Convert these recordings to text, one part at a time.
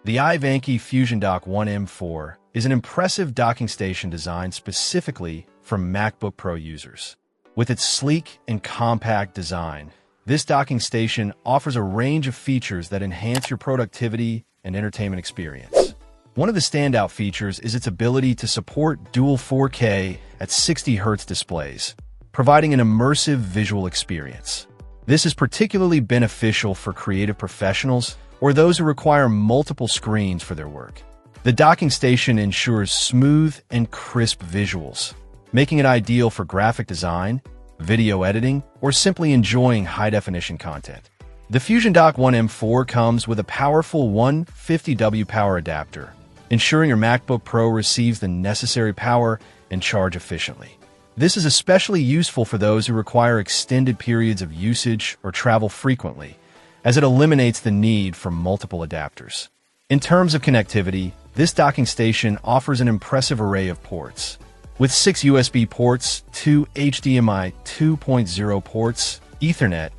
The IVANKY FusionDock 1M4 is an impressive docking station designed specifically for MacBook Pro users. With its sleek and compact design, this docking station offers a range of features that enhance your productivity and entertainment experience. One of the standout features is its ability to support dual 4K at 60 Hz displays, providing an immersive visual experience. This is particularly beneficial for creative professionals or those who require multiple screens for their work. The docking station ensures smooth and crisp visuals, making it ideal for graphic design, video editing, or simply enjoying high-definition content. The FusionDock 1M4 comes with a powerful 150W power adapter, ensuring your MacBook Pro receives the necessary power and charge efficiently. This is especially useful for those who require extended periods of usage or travel frequently, as it eliminates the need for multiple adapters. In terms of connectivity, this docking station offers an impressive array of ports. With 6 USB ports, 2 HDMI 2.0 ports, Ethernet,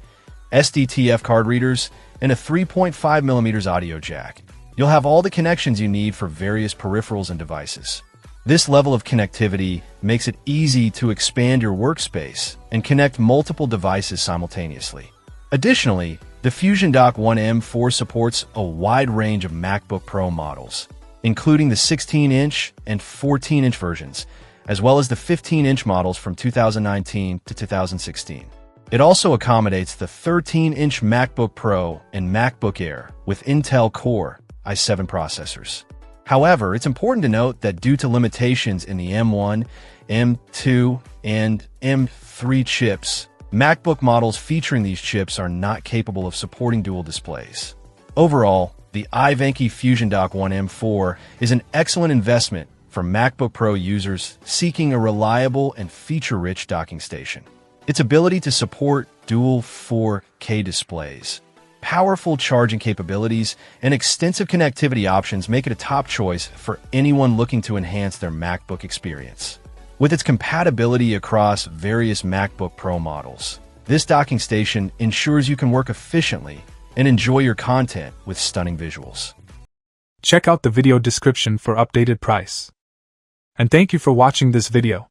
SDTF card readers, and a 3.5mm audio jack, you'll have all the connections you need for various peripherals and devices. This level of connectivity makes it easy to expand your workspace and connect multiple devices simultaneously. Additionally, the FusionDock 1M4 supports a wide range of MacBook Pro models, including the 16-inch and 14-inch versions, as well as the 15-inch models from 2019 to 2016. It also accommodates the 13-inch MacBook Pro and MacBook Air with Intel Core i7 processors. However, it's important to note that due to limitations in the M1, M2, and M3 chips, MacBook models featuring these chips are not capable of supporting dual displays. Overall, the IVANKY FusionDock 1M4 is an excellent investment for MacBook Pro users seeking a reliable and feature-rich docking station. Its ability to support dual 4K displays, powerful charging capabilities, and extensive connectivity options make it a top choice for anyone looking to enhance their MacBook experience. With its compatibility across various MacBook Pro models, this docking station ensures you can work efficiently and enjoy your content with stunning visuals. Check out the video description for updated price. And thank you for watching this video.